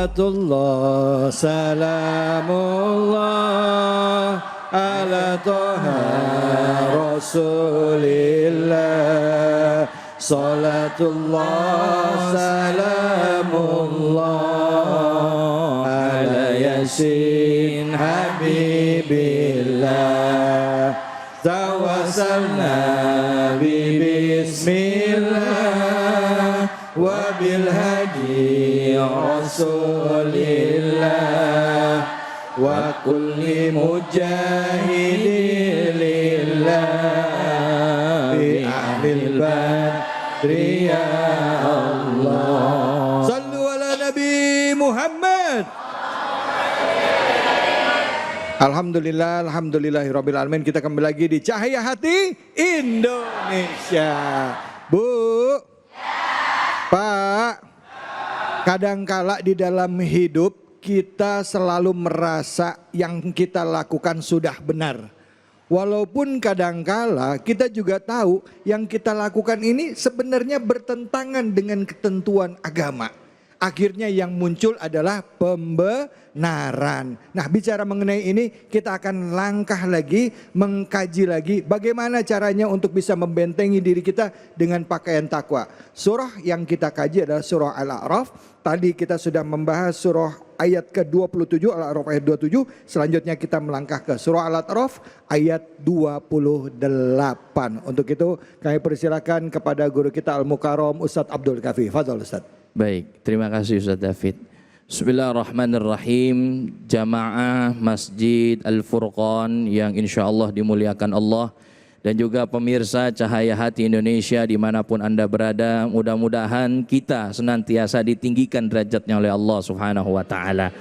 Salatullah salamullah ala toha rasulillah. Salatullah salamullah ala yasin habibillah. Tawassalna bi bismillah wa bil hadi rasulillah wa kulli mujahidin lillah bi ahlil badri ya Allah. Sallu ala Nabi Muhammad. Alhamdulillah, alhamdulillahirabbil alamin. Kita kembali lagi di Cahaya Hati Indonesia. Bu, Pak, kadangkala di dalam hidup kita selalu merasa yang kita lakukan sudah benar. Walaupun kadangkala kita juga tahu yang kita lakukan ini sebenarnya bertentangan dengan ketentuan agama. Akhirnya yang muncul adalah pembenaran. Nah, bicara mengenai ini kita akan langkah lagi, mengkaji lagi bagaimana caranya untuk bisa membentengi diri kita dengan pakaian takwa. Surah yang kita kaji adalah surah Al-A'raf. Tadi kita sudah membahas surah ayat ke-27, Al-A'raf ayat 27. Selanjutnya kita melangkah ke surah Al-A'raf ayat 28. Untuk itu kami persilakan kepada guru kita Al-Mukarram Ustadz Abdul Kafi. Fadhol Ustadz. Baik, terima kasih Ustaz David. Bismillahirrahmanirrahim. Jamaah Masjid Al-Furqan yang insya Allah dimuliakan Allah, dan juga pemirsa Cahaya Hati Indonesia dimanapun Anda berada, mudah-mudahan kita senantiasa ditinggikan derajatnya oleh Allah Subhanahu wa Ta'ala.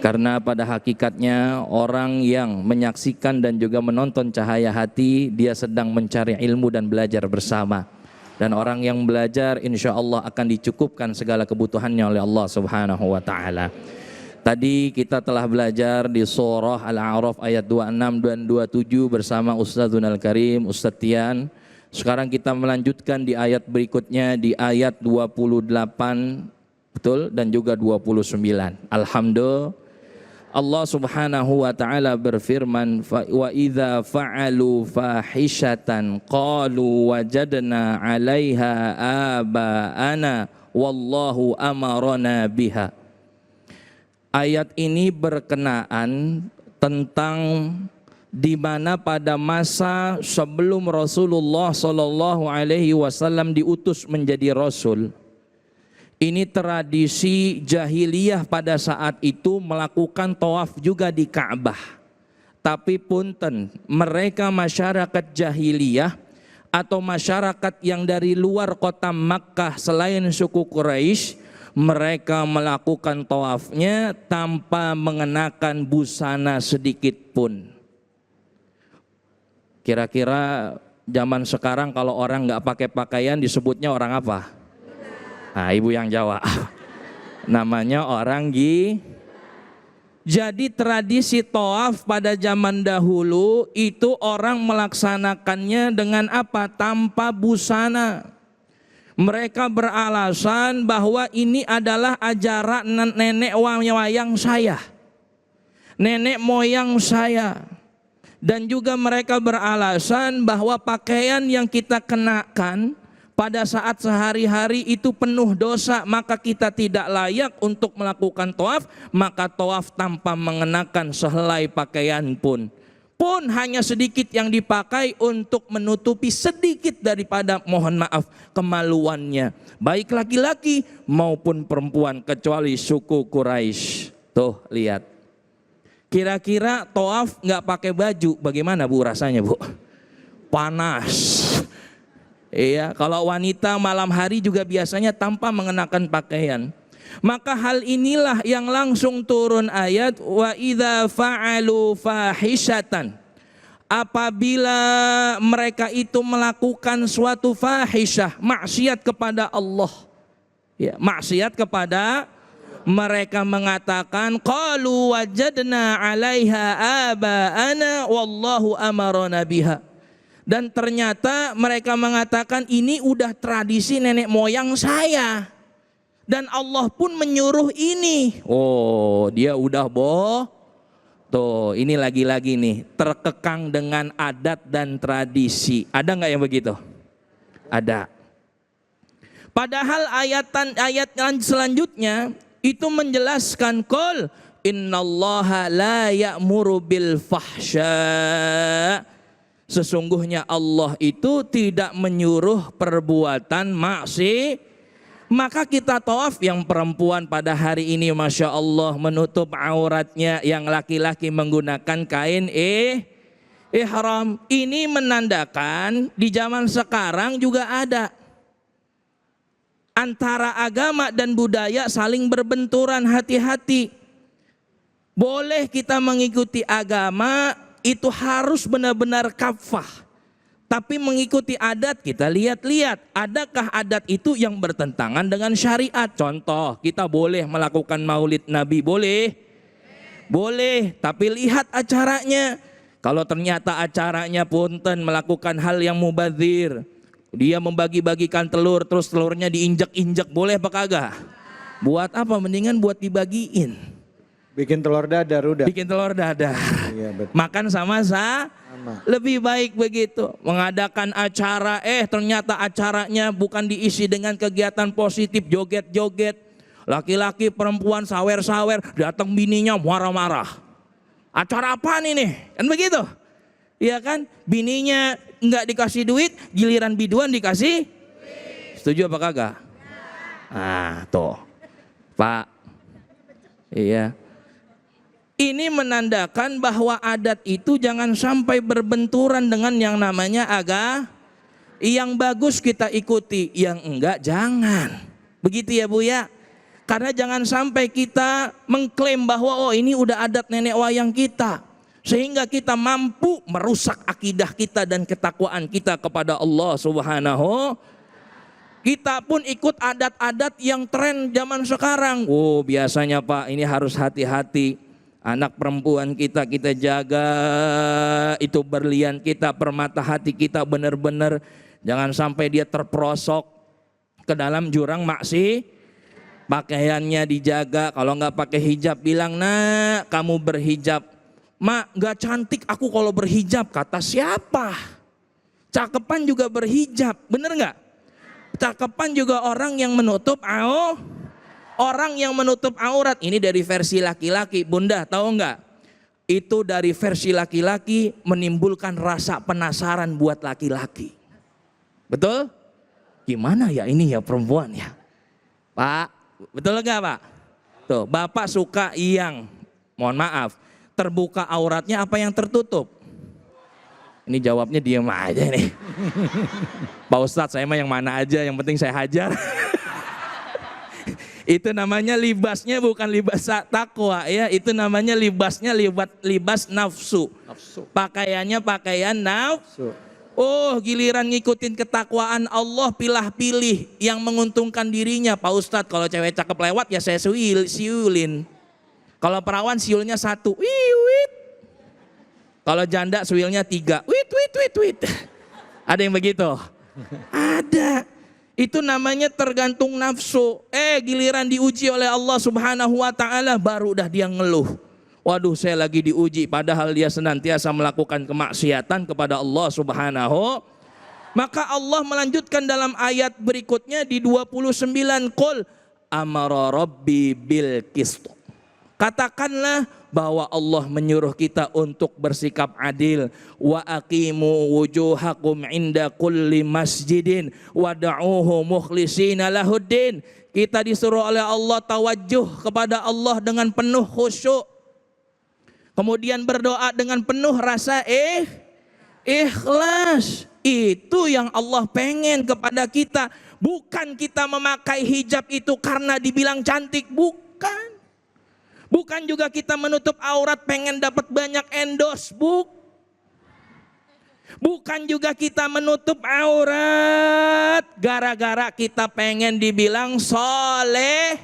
Karena pada hakikatnya orang yang menyaksikan dan juga menonton Cahaya Hati, dia sedang mencari ilmu dan belajar bersama. Dan orang yang belajar insya Allah akan dicukupkan segala kebutuhannya oleh Allah Subhanahu wa Ta'ala. Tadi kita telah belajar di surah Al-A'raf ayat 26 dan 27 bersama Ustadzun Al-Karim, Ustadz Tian. Sekarang kita melanjutkan di ayat berikutnya, di ayat 28 betul dan juga 29. Alhamdulillah. Allah Subhanahu wa Ta'ala berfirman, wa idza fa'alu fahishatan qalu wajadna 'alaiha aba'ana wallahu amarna biha. Ayat ini berkenaan tentang di mana pada masa sebelum Rasulullah sallallahu alaihi wasallam diutus menjadi rasul. Ini tradisi jahiliyah pada saat itu melakukan tawaf juga di Ka'bah. Tapi punten, mereka masyarakat jahiliyah atau masyarakat yang dari luar kota Makkah selain suku Quraisy, mereka melakukan tawafnya tanpa mengenakan busana sedikit pun. Kira-kira zaman sekarang kalau orang nggak pakai pakaian disebutnya orang apa? Nah, ibu yang jawab. Namanya orang Jadi tradisi tawaf pada zaman dahulu itu orang melaksanakannya dengan apa? Tanpa busana. Mereka beralasan bahwa ini adalah ajaran nenek moyang saya. Nenek moyang saya. Dan juga mereka beralasan bahwa pakaian yang kita kenakan pada saat sehari-hari itu penuh dosa, maka kita tidak layak untuk melakukan tawaf. Maka tawaf tanpa mengenakan sehelai pakaian pun hanya sedikit yang dipakai untuk menutupi sedikit daripada, mohon maaf, kemaluannya, baik laki-laki maupun perempuan kecuali suku Quraisy. Tuh lihat, kira-kira tawaf nggak pakai baju bagaimana Bu rasanya Bu? Panas. Iya, kalau wanita malam hari juga biasanya tanpa mengenakan pakaian. Maka hal inilah yang langsung turun ayat wa idza fa'alu fahishatan. Apabila mereka itu melakukan suatu fahisyah, maksiat kepada Allah. Ya, maksiat kepada, mereka mengatakan qalu wajadna 'alaiha aba'ana wallahu amarna biha. Dan ternyata mereka mengatakan ini udah tradisi nenek moyang saya. Dan Allah pun menyuruh ini. Oh, dia udah tuh, ini lagi-lagi nih, terkekang dengan adat dan tradisi. Ada nggak yang begitu? Ada. Padahal ayat selanjutnya itu menjelaskan qul innallaha la ya'muru bil fahsya. Sesungguhnya Allah itu tidak menyuruh perbuatan maksiat. Maka kita tawaf yang perempuan pada hari ini Masya Allah menutup auratnya, yang laki-laki menggunakan kain ihram. Ini menandakan di zaman sekarang juga ada antara agama dan budaya saling berbenturan. Hati-hati. Boleh kita mengikuti agama, itu harus benar-benar kafah. Tapi mengikuti adat, kita lihat-lihat, adakah adat itu yang bertentangan dengan syariat? Contoh, kita boleh melakukan maulid Nabi, boleh? Boleh, tapi lihat acaranya. Kalau ternyata acaranya punten melakukan hal yang mubadzir, dia membagi-bagikan telur, terus telurnya diinjak-injak, boleh apa kagak? Buat apa? Mendingan buat dibagiin. Bikin telur dadar udah. Bikin telur dadar. Iya, betul. Makan sama lebih baik begitu. Mengadakan acara, ternyata acaranya bukan diisi dengan kegiatan positif, joget-joget. Laki-laki, perempuan, sawer-sawer, datang bininya marah-marah. Acara apa nih? Kan begitu? Iya kan? Bininya nggak dikasih duit, giliran biduan dikasih. Setuju apa kagak? Nah, tuh. Pak. Iya. Ini menandakan bahwa adat itu jangan sampai berbenturan dengan yang namanya agama. Yang bagus kita ikuti, yang enggak jangan. Begitu ya Bu ya. Karena jangan sampai kita mengklaim bahwa oh ini udah adat nenek wayang kita, sehingga kita mampu merusak akidah kita dan ketakwaan kita kepada Allah Subhanahu. Kita pun ikut adat-adat yang tren zaman sekarang. Oh biasanya Pak, ini harus hati-hati. Anak perempuan kita jaga, itu berlian kita, permata hati kita benar-benar jangan sampai dia terperosok ke dalam jurang maksiat. Pakaiannya dijaga, kalau nggak pakai hijab bilang, "Nak, kamu berhijab." "Mak, nggak cantik aku kalau berhijab." Kata siapa? Cakepan juga berhijab, bener nggak? Cakepan juga orang yang menutup orang yang menutup aurat. Ini dari versi laki-laki. Bunda tahu nggak? Itu dari versi laki-laki menimbulkan rasa penasaran buat laki-laki. Betul? Gimana ya ini ya perempuan ya? Pak, betul nggak Pak? Tuh, Bapak suka yang, mohon maaf, terbuka auratnya apa yang tertutup? Ini jawabnya diam aja nih. Pak Ustadz, saya mah yang mana aja, yang penting saya hajar. Itu namanya libasnya bukan libas takwa ya, itu namanya libasnya libas nafsu. Pakaiannya pakaian nafsu. Oh, giliran ngikutin ketakwaan Allah, pilih-pilih yang menguntungkan dirinya. Pak Ustadz, kalau cewek cakep lewat ya saya siulin. Kalau perawan siulnya 1, wit. Kalau janda siulnya 3, wit. Ada yang begitu? Ada. Itu namanya tergantung nafsu. Giliran diuji oleh Allah Subhanahu wa taala baru dah dia ngeluh. Waduh, saya lagi diuji, padahal dia senantiasa melakukan kemaksiatan kepada Allah Subhanahu. Maka Allah melanjutkan dalam ayat berikutnya di 29, qul amara rabbi bil qist. Katakanlah bahwa Allah menyuruh kita untuk bersikap adil. Wa aqimu wujuhakum inda kulli masjidin wad'uuhu mukhlishina lahuddin. Kita disuruh oleh Allah tawajjuh kepada Allah dengan penuh khusyuk. Kemudian berdoa dengan penuh rasa ikhlas. Itu yang Allah pengen kepada kita. Bukan kita memakai hijab itu karena dibilang cantik, bukan. Bukan juga kita menutup aurat pengen dapat banyak endorse, bukan juga kita menutup aurat gara-gara kita pengen dibilang soleh.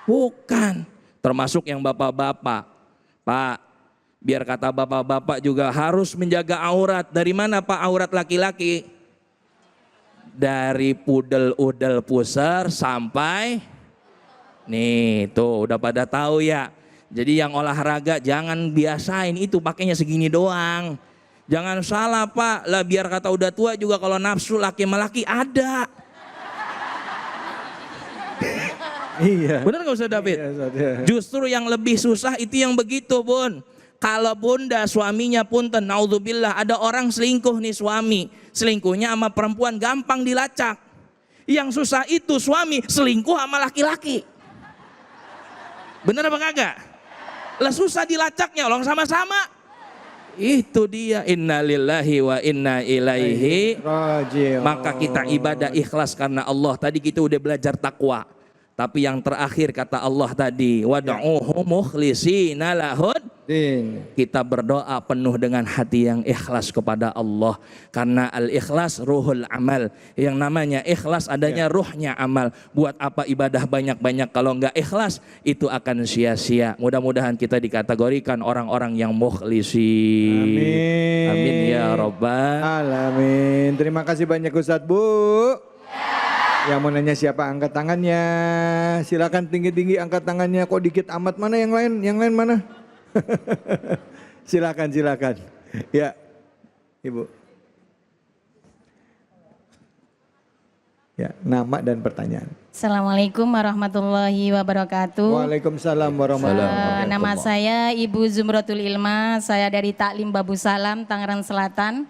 Bukan. Termasuk yang bapak-bapak. Pak, biar kata bapak-bapak juga harus menjaga aurat. Dari mana Pak aurat laki-laki? Dari pudel udel pusar sampai Nih, tuh udah pada tahu ya. Jadi yang olahraga jangan biasain itu pakainya segini doang. Jangan salah Pak, lah biar kata udah tua juga kalau nafsu laki melaki ada. Iya. Bener gak Ustaz David? Iya, Ustaz, ya. Justru yang lebih susah itu yang begitu Bun. Kalau bunda suaminya punten, naudzubillah, ada orang selingkuh nih suami. Selingkuhnya sama perempuan gampang dilacak. Yang susah itu suami selingkuh sama laki-laki. Bener apa kagak? Lah susah dilacaknya, orang sama-sama. Itu dia, innalillahi wa inna ilaihi Raji'un. maka kita ibadah ikhlas karena Allah. Tadi kita udah belajar takwa. Tapi yang terakhir kata Allah tadi, wad'uhu mukhlishina lahud. Kita berdoa penuh dengan hati yang ikhlas kepada Allah. Karena al-ikhlas ruhul amal. Yang namanya ikhlas adanya ruhnya amal. Buat apa ibadah banyak-banyak kalau enggak ikhlas, itu akan sia-sia. Mudah-mudahan kita dikategorikan orang-orang yang mukhlisin. Amin. Amin ya rabbal alamin. Terima kasih banyak Ustadz, Bu. Yang mau nanya siapa angkat tangannya? Silakan tinggi-tinggi angkat tangannya. Kok dikit amat, mana yang lain? Yang lain mana? Silakan. Ya, Ibu. Ya, nama dan pertanyaan. Assalamualaikum warahmatullahi wabarakatuh. Waalaikumsalam warahmatullahi wabarakatuh. Nama saya Ibu Zumratul Ilma, saya dari Taklim Babu Salam, Tangerang Selatan.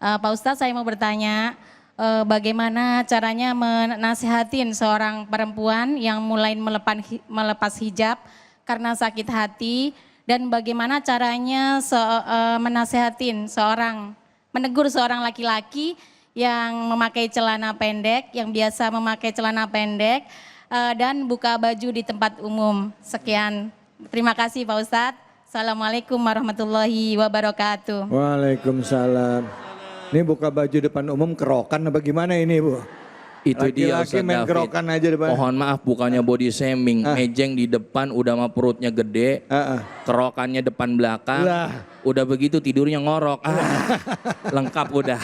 Pak Ustadz, saya mau bertanya, bagaimana caranya menasihatin seorang perempuan yang mulai melepas hijab karena sakit hati, dan bagaimana caranya menegur seorang laki-laki yang memakai celana pendek, yang biasa memakai celana pendek dan buka baju di tempat umum. Sekian. Terima kasih Pak Ustadz. Assalamualaikum warahmatullahi wabarakatuh. Waalaikumsalam. Ini buka baju depan umum kerokan apa gimana ini, Bu? Itu dia Laki-laki Ustaz main David. kerokan aja depan. Mohon maaf bukannya body shaming, mejeng di depan udah mah perutnya gede, kerokannya depan belakang, Lah. udah begitu tidurnya ngorok, lengkap udah.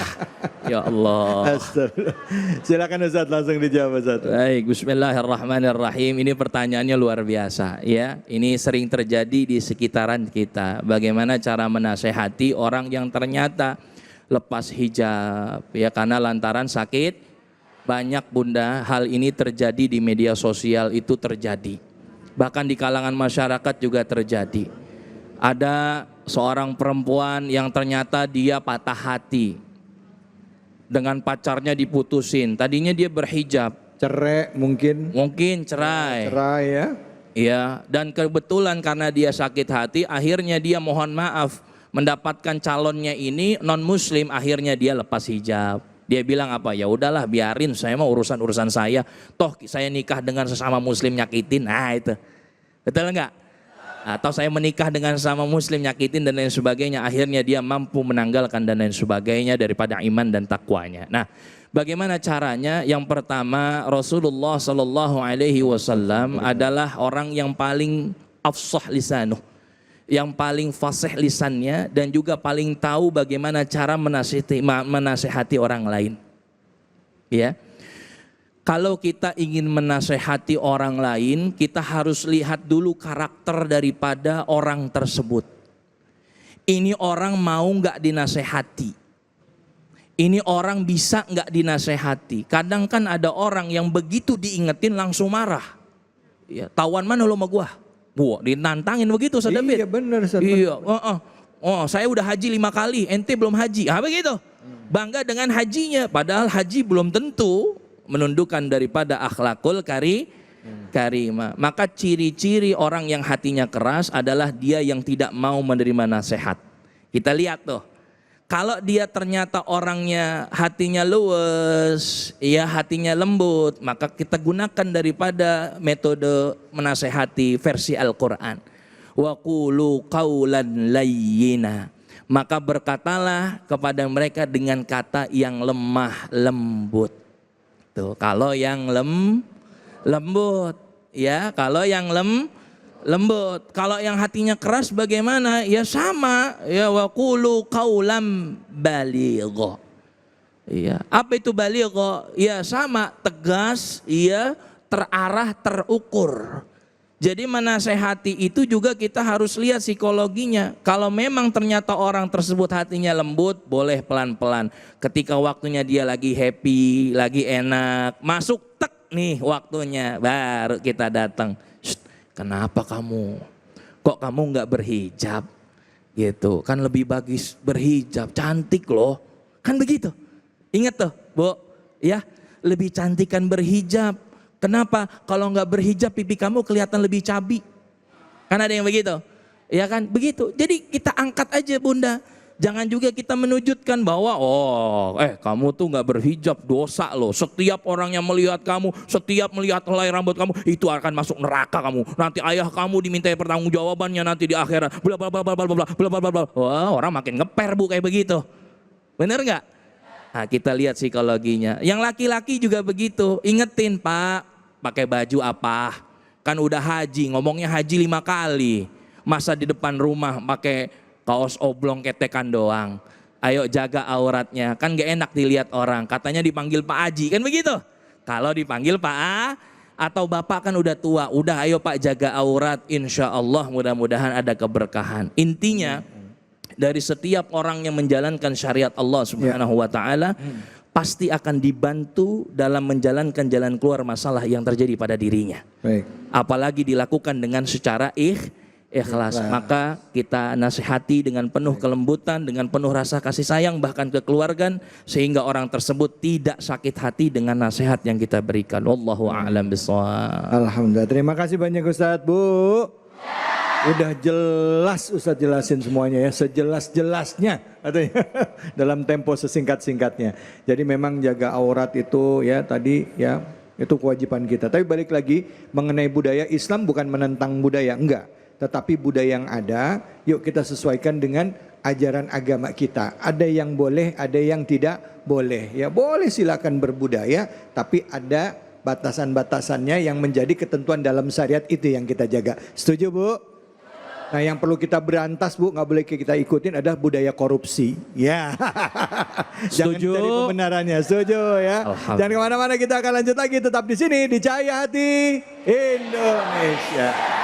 Ya Allah. Astagfirullah. Silakan Ustaz, langsung dijawab Ustaz. Baik, bismillahirrahmanirrahim. Ini pertanyaannya luar biasa ya. Ini sering terjadi di sekitaran kita. Bagaimana cara menasehati orang yang ternyata lepas hijab ya karena lantaran sakit. Banyak bunda, hal ini terjadi di media sosial, itu terjadi. Bahkan di kalangan masyarakat juga terjadi. Ada seorang perempuan yang ternyata dia patah hati. Dengan pacarnya diputusin. Tadinya dia berhijab. Cerai mungkin. Mungkin cerai. Cerai ya. Iya, dan kebetulan karena dia sakit hati, akhirnya dia mohon maaf mendapatkan calonnya ini non muslim, akhirnya dia lepas hijab. Dia bilang apa? Ya udahlah biarin, saya mau urusan saya. Toh saya nikah dengan sesama muslim nyakitin. Nah itu. Betul enggak? Atau saya menikah dengan sesama muslim nyakitin dan lain sebagainya. Akhirnya dia mampu menanggalkan dan lain sebagainya daripada iman dan takwanya. Nah, bagaimana caranya? Yang pertama, Rasulullah Shallallahu Alaihi Wasallam adalah orang yang paling afsah lisanuh, yang paling fasih lisannya, dan juga paling tahu bagaimana cara menasehati orang lain. Ya, kalau kita ingin menasehati orang lain, kita harus lihat dulu karakter daripada orang tersebut. Ini orang mau nggak dinasehati? Ini orang bisa nggak dinasehati? Kadang kan ada orang yang begitu diingetin langsung marah. Ya, tawan mana lo sama gua? Wah, ditantangin begitu Ustaz David. Iya benar Ustaz. Iya, saya udah haji 5 kali, ente belum haji. Begitu. Bangga dengan hajinya, padahal haji belum tentu menundukkan daripada akhlakul karimah. Maka ciri-ciri orang yang hatinya keras adalah dia yang tidak mau menerima nasihat. Kita lihat tuh. Kalau dia ternyata orangnya hatinya luwes, ya hatinya lembut, maka kita gunakan daripada metode menasehati versi Al-Quran. Wa qulu qawlan layyina. Maka berkatalah kepada mereka dengan kata yang lemah lembut. Tuh, kalau yang lembut, ya kalau yang lembut. Kalau yang hatinya keras bagaimana? Ya sama, ya wa qulu qaulam baligha. Ya, apa itu baligha? Ya sama, tegas, ya terarah, terukur. Jadi menasehati itu juga kita harus lihat psikologinya. Kalau memang ternyata orang tersebut hatinya lembut, boleh pelan-pelan. Ketika waktunya dia lagi happy, lagi enak, masuk tek nih waktunya, baru kita datang. Kenapa kamu? Kok kamu nggak berhijab? Gitu, kan lebih bagus berhijab, cantik loh. Kan begitu. Ingat tuh, Bu, ya, lebih cantik kan berhijab. Kenapa? Kalau nggak berhijab pipi kamu kelihatan lebih cabi. Kan ada yang begitu. Ya kan? Begitu. Jadi kita angkat aja Bunda. Jangan juga kita menunjukkan bahwa kamu tuh nggak berhijab, dosa loh. Setiap orang yang melihat kamu, setiap melihat helai rambut kamu, itu akan masuk neraka kamu. Nanti ayah kamu dimintai pertanggungjawabannya nanti di akhirat. Bla bla bla bla bla bla bla bla bla. Wah, orang makin ngeper Bu kayak begitu. Bener nggak? Nah, kita lihat psikologinya. Yang laki-laki juga begitu. Ingetin Pak, pakai baju apa? Kan udah haji, ngomongnya haji 5 kali. Masa di depan rumah pakai kaos oblong ketekan doang. Ayo jaga auratnya, kan gak enak dilihat orang. Katanya dipanggil Pak Haji, kan begitu? Kalau dipanggil Pak A, atau Bapak kan udah tua. Udah ayo Pak jaga aurat, insya Allah mudah-mudahan ada keberkahan. Intinya, dari setiap orang yang menjalankan syariat Allah Subhanahu wa taala pasti akan dibantu dalam menjalankan jalan keluar masalah yang terjadi pada dirinya. Baik. Apalagi dilakukan dengan secara ikhlas. Maka kita nasihati dengan penuh kelembutan, dengan penuh rasa kasih sayang bahkan ke keluarga sehingga orang tersebut tidak sakit hati dengan nasihat yang kita berikan. Wallahu a'lam bishawab. Alhamdulillah. Terima kasih banyak Ustadz, Bu. Udah jelas Ustadz jelasin semuanya ya, sejelas-jelasnya katanya dalam tempo sesingkat-singkatnya. Jadi memang jaga aurat itu ya tadi ya itu kewajiban kita. Tapi balik lagi mengenai budaya, Islam bukan menentang budaya, enggak. Tetapi budaya yang ada, yuk kita sesuaikan dengan ajaran agama kita. Ada yang boleh, ada yang tidak boleh. Ya boleh silakan berbudaya, tapi ada batasan-batasannya yang menjadi ketentuan dalam syariat itu yang kita jaga. Setuju Bu? Nah yang perlu kita berantas Bu, nggak boleh kita ikutin adalah budaya korupsi. Ya, jangan Setuju. cari pembenarannya. Setuju ya. Jangan kemana-mana, kita akan lanjut lagi tetap di sini di Cahaya Hati Indonesia.